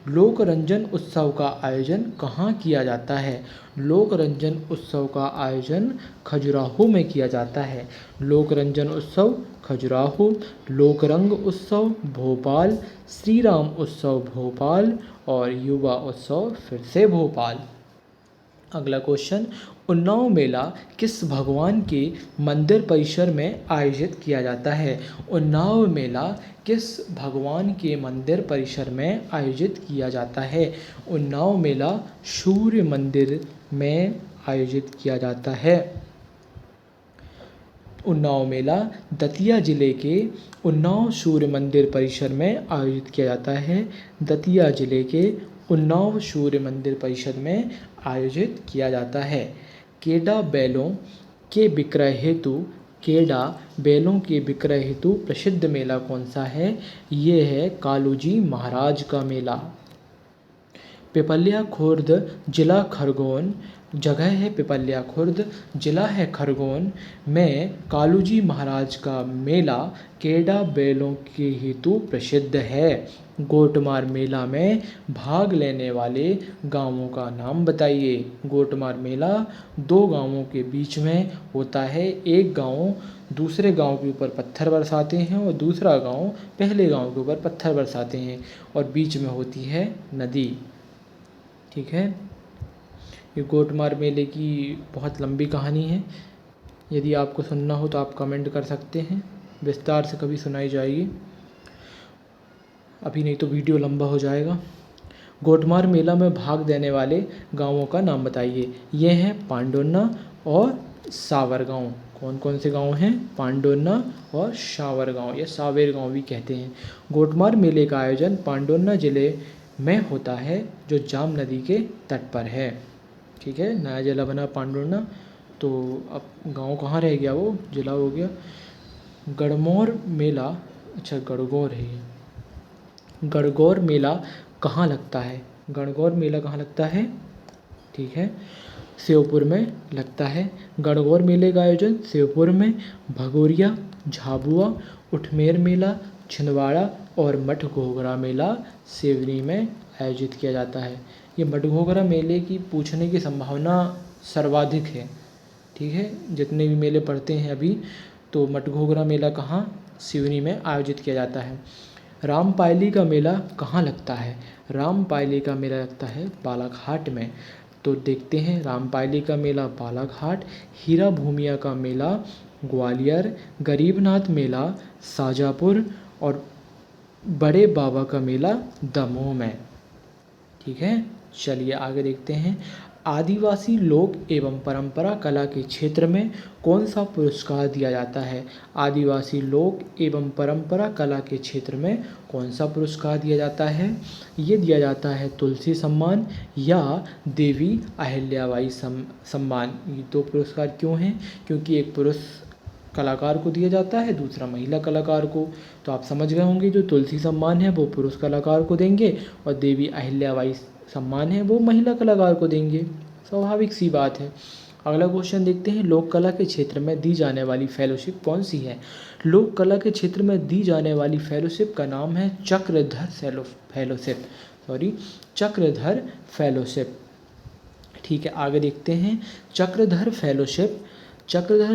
लोक रंजन उत्सव का आयोजन कहाँ किया जाता है? लोक रंजन उत्सव का आयोजन खजुराहो में किया जाता है। लोक रंजन उत्सव खजुराहो, लोकरंग उत्सव भोपाल, श्री राम उत्सव भोपाल और युवा उत्सव फिर से भोपाल। अगला क्वेश्चन, उन्नाव मेला किस भगवान के मंदिर परिसर में आयोजित किया जाता है? उन्नाव मेला किस भगवान के मंदिर परिसर में आयोजित किया जाता है? उन्नाव मेला सूर्य मंदिर में आयोजित किया जाता है। उन्नाव मेला दतिया जिले के उन्नाव सूर्य मंदिर परिसर में आयोजित किया जाता है। दतिया जिले के उन्नाव सूर्य मंदिर परिसर में आयोजित किया जाता है। केडा बैलों के विक्रय हेतु प्रसिद्ध मेला कौन सा है? ये है कालूजी महाराज का मेला। पिपलिया खुर्द जिला खरगोन, जगह है पिपलिया खुर्द, जिला है खरगोन में कालूजी महाराज का मेला केडा बैलों के हेतु प्रसिद्ध है। गोटमार मेला में भाग लेने वाले गांवों का नाम बताइए। गोटमार मेला दो गांवों के बीच में होता है। एक गांव दूसरे गांव के ऊपर पत्थर बरसाते हैं और दूसरा गांव पहले गांव के ऊपर पत्थर बरसाते हैं और बीच में होती है नदी। ठीक है, ये गोटमार मेले की बहुत लंबी कहानी है। यदि आपको सुनना हो तो आप कमेंट कर सकते हैं, विस्तार से कभी सुनाई जाएगी, अभी नहीं तो वीडियो लंबा हो जाएगा। गोटमार मेला में भाग देने वाले गांवों का नाम बताइए। ये हैं पांडुन्ना और सावरगांव। कौन कौन से गांव हैं? पांडुरना और सावरगांव या सावेर गांव भी कहते हैं। गोटमार मेले का आयोजन पांडुरना जिले में होता है जो जाम नदी के तट पर है। ठीक है, नया जिला बना पांडुरना। तो अब गांव कहाँ रह गया, वो जिला हो गया। गणगौर मेला, अच्छा गणगौर है ये। गणगौर मेला कहाँ लगता है? गणगौर मेला कहाँ लगता है? ठीक है, श्योपुर में लगता है। गणगौर मेले का आयोजन श्योपुर में, भगोरिया, झाबुआ, उठमेर मेला, छिंदवाड़ा और मठ घोघरा मेला सिवनी में आयोजित किया जाता है। ये मठ घोघरा मेले की पूछने की संभावना सर्वाधिक है। ठीक है, जितने भी मेले पड़ते हैं अभी, तो मठ घोघरा मेला कहाँ? सिवनी में आयोजित किया जाता है। रामपायली का मेला कहाँ लगता है? रामपायली का मेला लगता है बालाघाट में। तो देखते हैं, रामपायली का मेला बालाघाट, हीरा भूमिया का मेला ग्वालियर, गरीबनाथ मेला शाजापुर और बड़े बाबा का मेला दमोह में। ठीक है, चलिए आगे देखते हैं। आदिवासी लोक एवं परंपरा कला के क्षेत्र में कौन सा पुरस्कार दिया जाता है? आदिवासी लोक एवं परंपरा कला के क्षेत्र में कौन सा पुरस्कार दिया जाता है? ये दिया जाता है तुलसी सम्मान या देवी अहिल्याबाई सम्मान। ये दो पुरस्कार क्यों हैं? क्योंकि एक पुरुष कलाकार को दिया जाता है, दूसरा महिला कलाकार को। तो आप समझ गए होंगे, जो तुलसी सम्मान है वो पुरुष कलाकार को देंगे और देवी अहिल्याबाई सम्मान है वो महिला कलाकार को देंगे। स्वाभाविक सी बात है। अगला क्वेश्चन देखते हैं, लोक कला के क्षेत्र में दी जाने वाली फेलोशिप कौन सी है? लोक कला के क्षेत्र में दी जाने वाली फेलोशिप का नाम है चक्रधर फेलोशिप। चक्रधर फेलोशिप। ठीक है, आगे देखते हैं। चक्रधर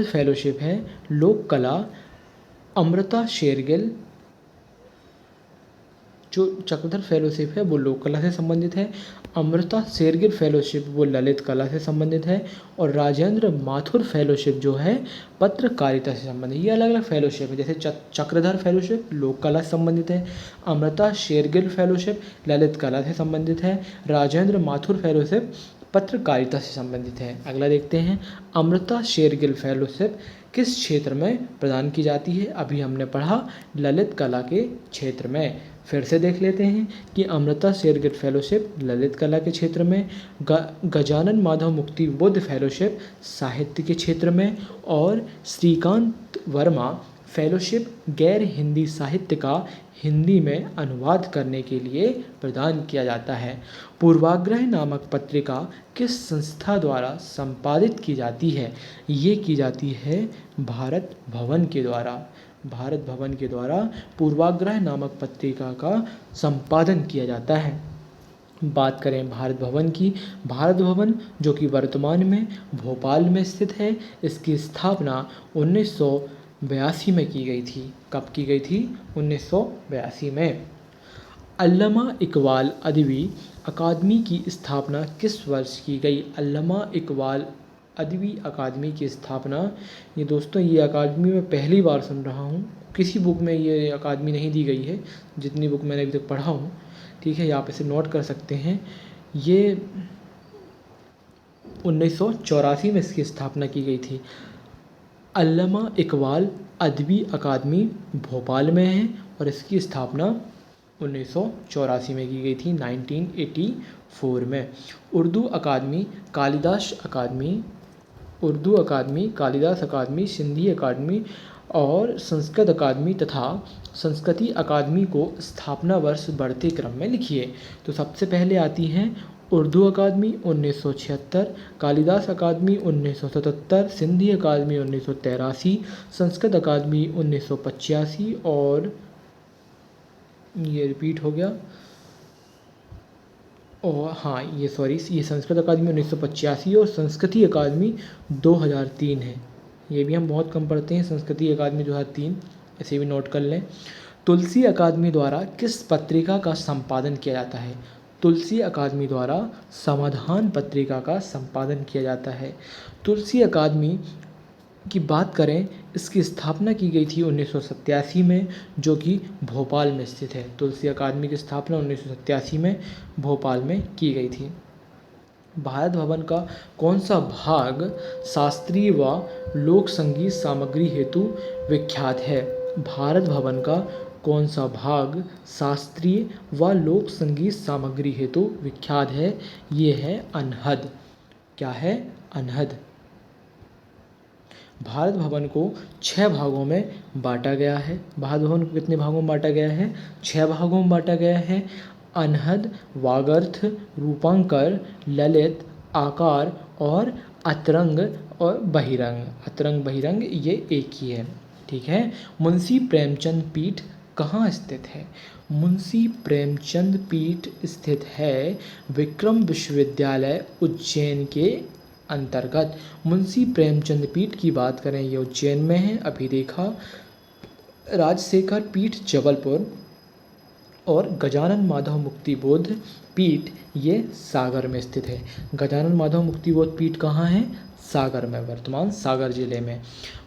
फेलोशिप है लोक कला अमृता शेरगिल। जो चक्रधर फेलोशिप है वो लोक कला से संबंधित है, अमृता शेरगिल फेलोशिप वो ललित कला से संबंधित है, और राजेंद्र माथुर फेलोशिप जो है पत्रकारिता से संबंधित। ये अलग अलग फेलोशिप है। जैसे चक्रधर फेलोशिप लोक कला से संबंधित है, अमृता शेरगिल फेलोशिप ललित कला से संबंधित है, राजेंद्र माथुर फेलोशिप पत्रकारिता से संबंधित है। अगला देखते हैं, अमृता शेरगिल फेलोशिप किस क्षेत्र में प्रदान की जाती है? अभी हमने पढ़ा ललित कला के क्षेत्र में। फिर से देख लेते हैं कि अमृता शेरगिल फेलोशिप ललित कला के क्षेत्र में, गजानन माधव मुक्ति बुद्ध फेलोशिप साहित्य के क्षेत्र में, और श्रीकांत वर्मा फेलोशिप गैर हिंदी साहित्य का हिंदी में अनुवाद करने के लिए प्रदान किया जाता है। पूर्वाग्रह नामक पत्रिका किस संस्था द्वारा संपादित की जाती है? ये की जाती है भारत भवन के द्वारा। भारत भवन के द्वारा पूर्वाग्रह नामक पत्रिका का संपादन किया जाता है। बात करें भारत भवन की, भारत भवन जो कि वर्तमान में भोपाल में स्थित है, इसकी स्थापना 1982 में की गई थी। कब की गई थी? 1982 में। अल्लामा इकबाल अदबी अकादमी की स्थापना किस वर्ष की गई? अल्लामा इकबाल अदबी अकादमी की स्थापना, ये दोस्तों ये अकादमी मैं पहली बार सुन रहा हूँ, किसी बुक में ये अकादमी नहीं दी गई है, जितनी बुक मैंने अभी तक पढ़ा हूँ। ठीक है, आप इसे नोट कर सकते हैं। ये 1984 में इसकी स्थापना की गई थी। अल्लामा इकबाल अदबी अकादमी भोपाल में है और इसकी स्थापना 1984 में की गई थी, 1984 में। उर्दू अकादमी कालिदास अकादमी, सिंधी अकादमी और संस्कृत अकादमी तथा संस्कृति अकादमी को स्थापना वर्ष बढ़ते क्रम में लिखिए। तो सबसे पहले आती हैं उर्दू अकादमी 1976, कालिदास अकादमी 1977, सिंधी अकादमी 1983, संस्कृत अकादमी 1985 और ये रिपीट हो गया। और हाँ ये संस्कृत अकादमी 1985 और संस्कृति अकादमी 2003 है। ये भी हम बहुत कम पढ़ते हैं, संस्कृति अकादमी 2003, ऐसे भी नोट कर लें। तुलसी अकादमी द्वारा किस पत्रिका का संपादन किया जाता है? तुलसी अकादमी द्वारा समाधान पत्रिका का संपादन किया जाता है। तुलसी अकादमी की बात करें, इसकी स्थापना की गई थी 1987 में, जो कि भोपाल में स्थित है। तुलसी अकादमी की स्थापना 1987 में भोपाल में की गई थी। भारत भवन का कौन सा भाग शास्त्रीय व लोक संगीत सामग्री हेतु विख्यात है? भारत भवन का कौन सा भाग शास्त्रीय व लोक संगीत सामग्री हेतु विख्यात है? ये है अनहद। क्या है? अनहद। भारत भवन को 6 भागों में बांटा गया है। भारत भवन को कितने भागों में बांटा गया है? 6 भागों में बांटा गया है। अनहद, वागर्थ, रूपांकर, ललित, आकार और अतरंग और बहिरंग। अतरंग बहिरंग ये एक ही है। ठीक है। मुंशी प्रेमचंद पीठ कहाँ स्थित है? मुंशी प्रेमचंद पीठ स्थित है विक्रम विश्वविद्यालय उज्जैन के अंतर्गत। मुंशी प्रेमचंद पीठ की बात करें, ये उज्जैन में है। अभिलेखा राजशेखर पीठ जबलपुर और गजानन माधव मुक्तिबोध पीठ ये सागर में स्थित है। गजानन माधव मुक्तिबोध पीठ कहाँ है? सागर में, वर्तमान सागर जिले में।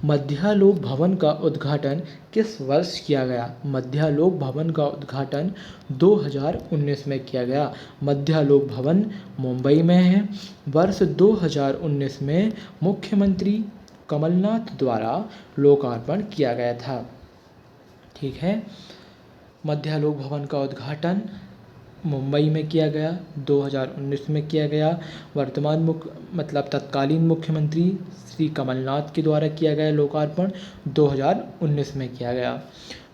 मध्यालोक भवन का उद्घाटन किस वर्ष किया गया? मध्यालोक भवन का उद्घाटन 2019 में किया गया। मध्यालोक भवन मुंबई में है। वर्ष 2019 में मुख्यमंत्री कमलनाथ द्वारा लोकार्पण किया गया था। ठीक है। मध्यालोक भवन का उद्घाटन मुंबई में किया गया, 2019 में किया गया। वर्तमान तत्कालीन मुख्यमंत्री श्री कमलनाथ के द्वारा किया गया लोकार्पण 2019 में किया गया।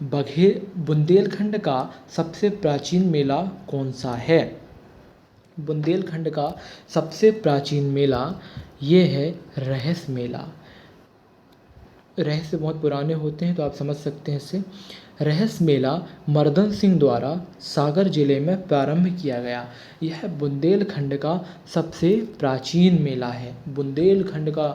बुंदेलखंड का सबसे प्राचीन मेला कौन सा है? बुंदेलखंड का सबसे प्राचीन मेला ये है रहस्य मेला। रहस्य बहुत पुराने होते हैं तो आप समझ सकते हैं इससे। रहस्य मेला मर्दन सिंह द्वारा सागर जिले में प्रारंभ किया गया। यह बुंदेलखंड का सबसे प्राचीन मेला है। बुंदेलखंड का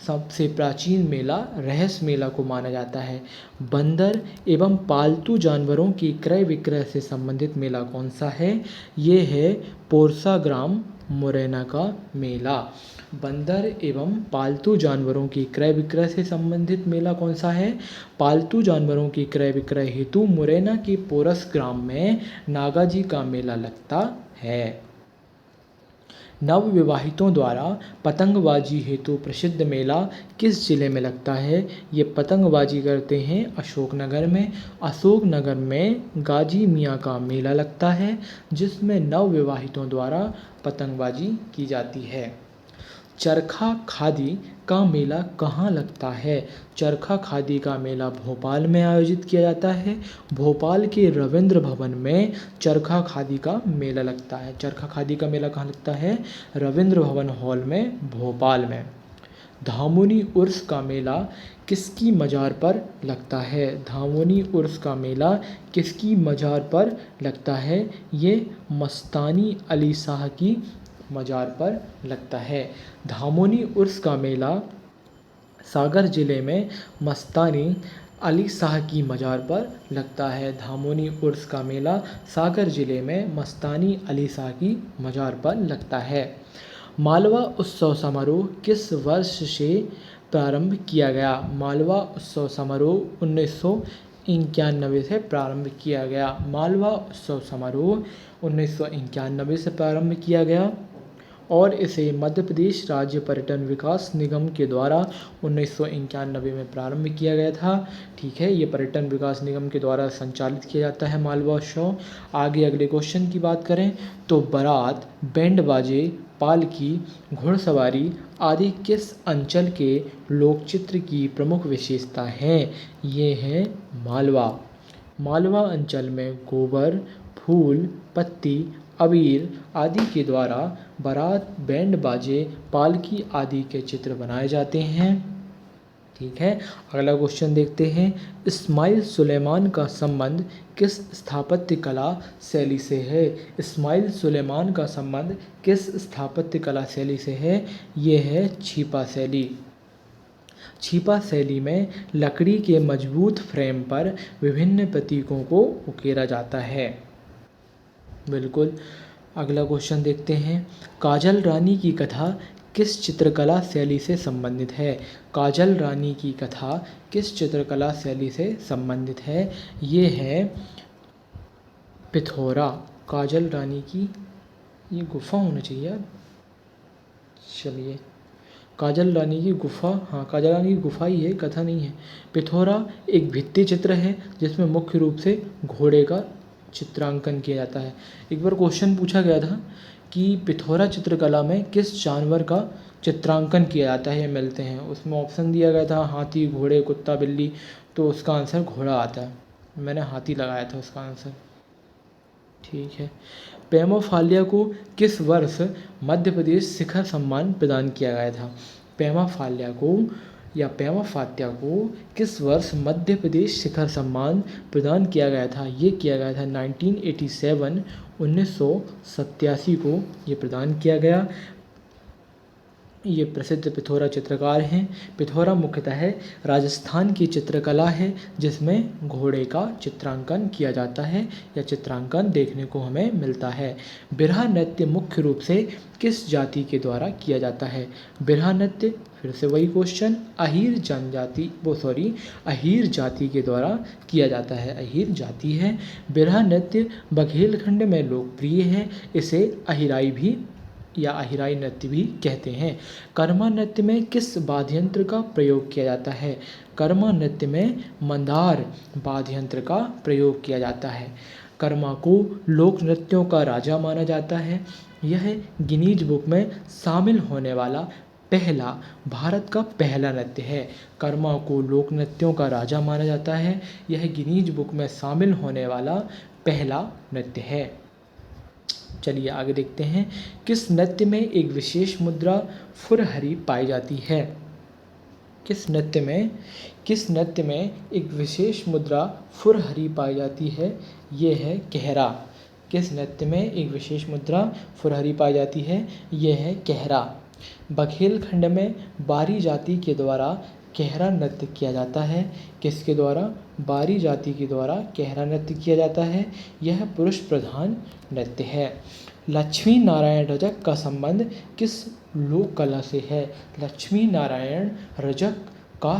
सबसे प्राचीन मेला रहस्य मेला को माना जाता है। बंदर एवं पालतू जानवरों की क्रय विक्रय से संबंधित मेला कौन सा है? ये है पोरसा ग्राम मुरैना का मेला। बंदर एवं पालतू जानवरों की क्रय विक्रय से संबंधित मेला कौन सा है? पालतू जानवरों की क्रय विक्रय हेतु मुरैना के पोरस ग्राम में नागाजी का मेला लगता है। नवविवाहितों द्वारा पतंगबाजी हेतु प्रसिद्ध मेला किस जिले में लगता है? ये पतंगबाजी करते हैं अशोकनगर में। अशोकनगर में गाजी मियाँ का मेला लगता है जिसमें नवविवाहितों द्वारा पतंगबाजी की जाती है। चरखा खादी का मेला कहाँ लगता है? चरखा खादी का मेला भोपाल में आयोजित किया जाता है। भोपाल के रविंद्र भवन में चरखा खादी का मेला लगता है। चरखा खादी का मेला कहाँ लगता है? रविंद्र भवन हॉल में, भोपाल में। धामोनी उर्स का मेला किसकी मज़ार पर लगता है? धामोनी उर्स का मेला किसकी मज़ार पर लगता है? ये मस्तानी अली शाह की मज़ार पर लगता है। धामोनी उर्स का मेला सागर जिले में मस्तानी अली शाह की मज़ार पर लगता है। धामोनी उर्स का मेला सागर जिले में मस्तानी अली शाह की मज़ार पर लगता है। मालवा उत्सव समारोह किस वर्ष से प्रारंभ किया गया? मालवा उत्सव समारोह 1991 से प्रारंभ किया गया। मालवा उत्सव समारोह 1991 से प्रारंभ किया गया और इसे मध्य प्रदेश राज्य पर्यटन विकास निगम के द्वारा 1991 में प्रारंभ किया गया था। ठीक है, ये पर्यटन विकास निगम के द्वारा संचालित किया जाता है मालवा उत्सव। आगे अगले क्वेश्चन की बात करें तो बारात, बैंड बाजे, पालकी, घुड़सवारी आदि किस अंचल के लोकचित्र की प्रमुख विशेषता हैं? ये है मालवा। मालवा अंचल में गोबर, फूल, पत्ती, अबीर आदि के द्वारा बारात, बैंड बाजे, पालकी आदि के चित्र बनाए जाते हैं। ठीक है, अगला क्वेश्चन देखते हैं। इस्माइल सुलेमान का संबंध किस स्थापत्य कला शैली से है? इस्माइल सुलेमान का संबंध किस स्थापत्य कला शैली से है? ये है छीपा शैली। छीपा शैली में लकड़ी के मजबूत फ्रेम पर विभिन्न प्रतीकों को उकेरा जाता है। बिल्कुल। अगला क्वेश्चन देखते हैं। काजल रानी की कथा किस चित्रकला शैली से संबंधित है? काजल रानी की कथा किस चित्रकला शैली से संबंधित है? ये है पिथौरा। काजल रानी की ये गुफा होना चाहिए यार। चलिए, काजल रानी की गुफा, हाँ काजल रानी की गुफा ही है, कथा नहीं है। पिथौरा एक भित्ति चित्र है जिसमें मुख्य रूप से घोड़े का चित्रांकन किया जाता है। एक बार क्वेश्चन पूछा गया था कि पिथौरा चित्रकला में किस जानवर का चित्रांकन किया जाता है, ये मिलते हैं। उसमें ऑप्शन दिया गया था हाथी, घोड़े, कुत्ता, बिल्ली, तो उसका आंसर घोड़ा आता है। मैंने हाथी लगाया था उसका आंसर। ठीक है। पेमाफालिया को किस वर्ष मध्य प्रदेश शिखर सम्मान प्रदान किया गया था? पेमाफालिया को या पेमाफात्या को किस वर्ष मध्य प्रदेश शिखर सम्मान प्रदान किया गया था? ये किया गया था 1987, 1987 को ये प्रदान किया गया। ये प्रसिद्ध पिथौरा चित्रकार हैं। पिथौरा मुख्यतः राजस्थान की चित्रकला है जिसमें घोड़े का चित्रांकन किया जाता है या चित्रांकन देखने को हमें मिलता है। बिरहा नृत्य मुख्य रूप से किस जाति के द्वारा किया जाता है? बिरहा नृत्य, फिर से वही क्वेश्चन, अहीर जाति के द्वारा किया जाता है। अहीर जाति है। बिरहा नृत्य बघेलखंड में लोकप्रिय है। इसे अहिराई भी या अहिराई नृत्य भी कहते हैं। कर्मा नृत्य में किस वाद्य यंत्र का प्रयोग किया जाता है? कर्मा नृत्य में मंदार वाद्य यंत्र का प्रयोग किया जाता है। कर्मा को लोक नृत्यों का राजा माना जाता है। यह गिनीज बुक में शामिल होने वाला भारत का पहला नृत्य है। कर्मा को लोक नृत्यों का राजा माना जाता है। यह गिनीज बुक में शामिल होने वाला पहला नृत्य है। चलिए आगे देखते हैं। किस नृत्य में एक विशेष मुद्रा फुरहरी पाई जाती है? किस नृत्य में एक विशेष मुद्रा फुरहरी पाई जाती है? ये है कहरा। किस नृत्य में एक विशेष मुद्रा फुरहरी पाई जाती है? ये है कहरा। बघेलखंड में बारी जाति के द्वारा कहरा नृत्य किया जाता है। किसके द्वारा? बारी जाति के द्वारा कहरा नृत्य किया जाता है। यह पुरुष प्रधान नृत्य है। लक्ष्मी नारायण रजक का संबंध किस लोक कला से है? लक्ष्मी नारायण रजक का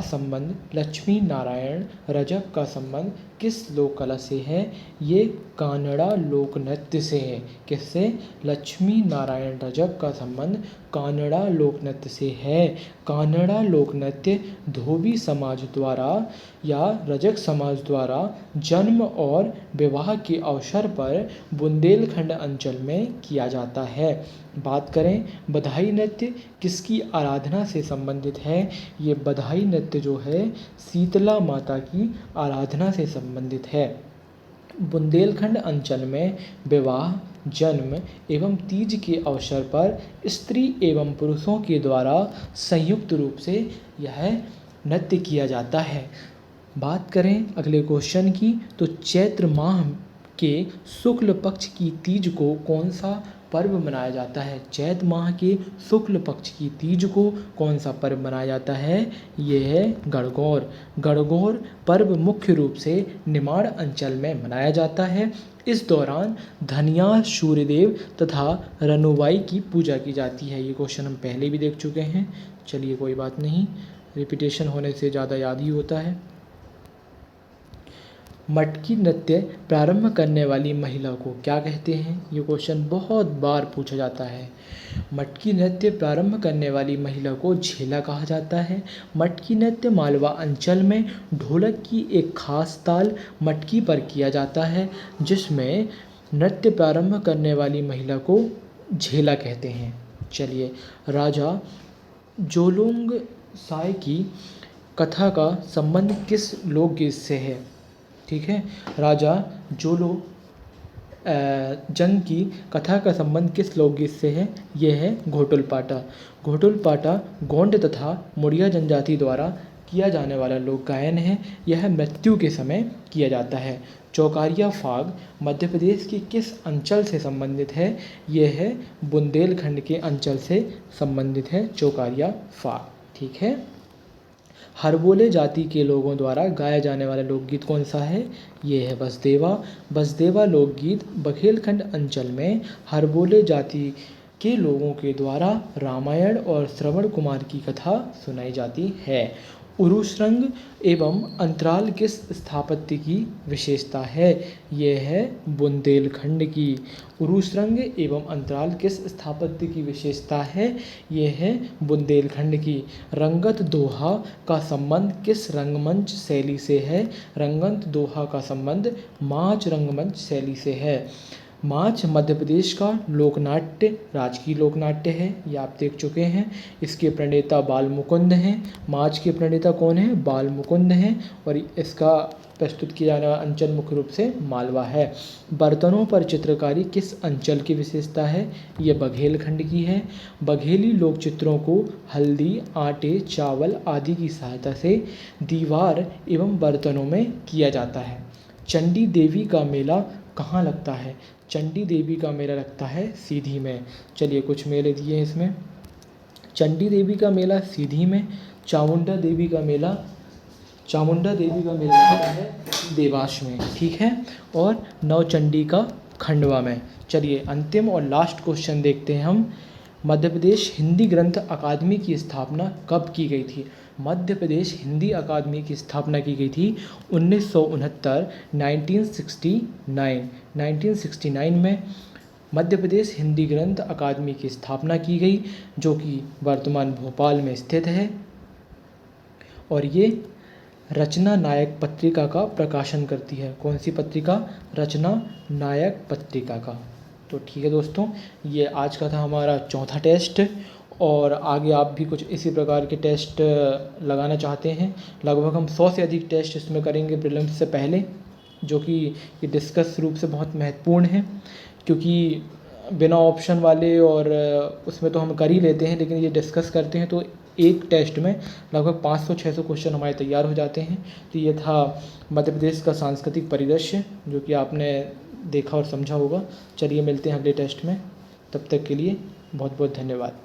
संबंध किस लोक कला से है? ये कानड़ा लोक नृत्य से है। किससे? लक्ष्मी नारायण रजक का संबंध कानड़ा लोक नृत्य से है। कानड़ा लोक नृत्य धोबी समाज द्वारा या रजक समाज द्वारा जन्म और विवाह के अवसर पर बुंदेलखंड अंचल में किया जाता है। बात करें बधाई नृत्य किसकी आराधना से संबंधित है? ये बधाई नृत्य जो है शीतला माता की आराधना से संबंधित है। बुंदेलखंड अंचल में विवाह, जन्म एवं तीज के अवसर पर स्त्री एवं पुरुषों के द्वारा संयुक्त रूप से यह नृत्य किया जाता है। बात करें अगले क्वेश्चन की तो चैत्र माह के शुक्ल पक्ष की तीज को कौन सा पर्व मनाया जाता है? चैत्र माह के शुक्ल पक्ष की तीज को कौन सा पर्व मनाया जाता है? ये है गणगौर। गणगौर पर्व मुख्य रूप से निमाड़ अंचल में मनाया जाता है। इस दौरान धनिया, सूर्यदेव तथा रनुबाई की पूजा की जाती है। ये क्वेश्चन हम पहले भी देख चुके हैं। चलिए कोई बात नहीं, रिपीटेशन होने से ज़्यादा याद ही होता है। मटकी नृत्य प्रारंभ करने वाली महिला को क्या कहते हैं? ये क्वेश्चन बहुत बार पूछा जाता है। मटकी नृत्य प्रारंभ करने वाली महिला को झेला कहा जाता है। मटकी नृत्य मालवा अंचल में ढोलक की एक खास ताल मटकी पर किया जाता है, जिसमें नृत्य प्रारंभ करने वाली महिला को झेला कहते हैं। चलिए, राजा जोलुंग साय की कथा का संबंध किस लोकगीत से है? ठीक है, राजा जोलो जंग की कथा का संबंध किस लोकगीत से है? यह है घोटुल पाटा। घोटुल पाटा गोंड तथा मुड़िया जनजाति द्वारा किया जाने वाला लोक गायन है। यह मृत्यु के समय किया जाता है। चौकारिया फाग मध्य प्रदेश के किस अंचल से संबंधित है? यह है बुंदेलखंड के अंचल से संबंधित है चौकारिया फाग। ठीक है। हरबोले जाति के लोगों द्वारा गाया जाने वाला लोकगीत कौन सा है? ये है बसदेवा। बसदेवा लोकगीत बघेलखंड अंचल में हरबोले जाति के लोगों के द्वारा रामायण और श्रवण कुमार की कथा सुनाई जाती है। उरुश्रंग एवं अंतराल किस स्थापत्य की विशेषता है? ये है बुंदेलखंड की। उरुश्रंग एवं अंतराल किस स्थापत्य की विशेषता है? ये है बुंदेलखंड की। रंगत दोहा का संबंध किस रंगमंच शैली से है? रंगत दोहा का संबंध माच रंगमंच शैली से है। माच मध्य प्रदेश का लोकनाट्य, राजकीय लोकनाट्य है, ये आप देख चुके हैं। इसके प्रणेता बाल मुकुंद हैं। माच के प्रणेता कौन है? बाल मुकुंद हैं। और इसका प्रस्तुत किया जाने वाला अंचल मुख्य रूप से मालवा है। बर्तनों पर चित्रकारी किस अंचल की विशेषता है? ये बघेलखंड की है। बघेली लोक चित्रों को हल्दी, आटे, चावल आदि की सहायता से दीवार एवं बर्तनों में किया जाता है। चंडी देवी का मेला कहाँ लगता है? चंडी देवी का मेला लगता है सीधी में। चलिए कुछ मेले दिए हैं इसमें। चंडी देवी का मेला सीधी में। चामुंडा देवी का मेला लगता है देवास में, ठीक है। और नवचंडी का खंडवा में। चलिए अंतिम और लास्ट क्वेश्चन देखते हैं हम। मध्य प्रदेश हिंदी ग्रंथ अकादमी की स्थापना कब की गई थी? मध्य प्रदेश हिंदी अकादमी की स्थापना की गई थी 1969 1969 में मध्य प्रदेश हिंदी ग्रंथ अकादमी की स्थापना की गई, जो कि वर्तमान भोपाल में स्थित है। और ये रचना नायक पत्रिका का प्रकाशन करती है। कौन सी पत्रिका? रचना नायक पत्रिका का। तो ठीक है दोस्तों, ये आज का था हमारा चौथा टेस्ट। और आगे आप भी कुछ इसी प्रकार के टेस्ट लगाना चाहते हैं, लगभग हम 100 से अधिक टेस्ट इसमें करेंगे प्रीलिम्स से पहले, जो कि ये डिस्कस रूप से बहुत महत्वपूर्ण है। क्योंकि बिना ऑप्शन वाले और उसमें तो हम कर ही लेते हैं, लेकिन ये डिस्कस करते हैं तो एक टेस्ट में लगभग 500-600 क्वेश्चन हमारे तैयार हो जाते हैं। तो ये था मध्य प्रदेश का सांस्कृतिक परिदृश्य, जो कि आपने देखा और समझा होगा। चलिए मिलते हैं अगले टेस्ट में, तब तक के लिए बहुत बहुत धन्यवाद।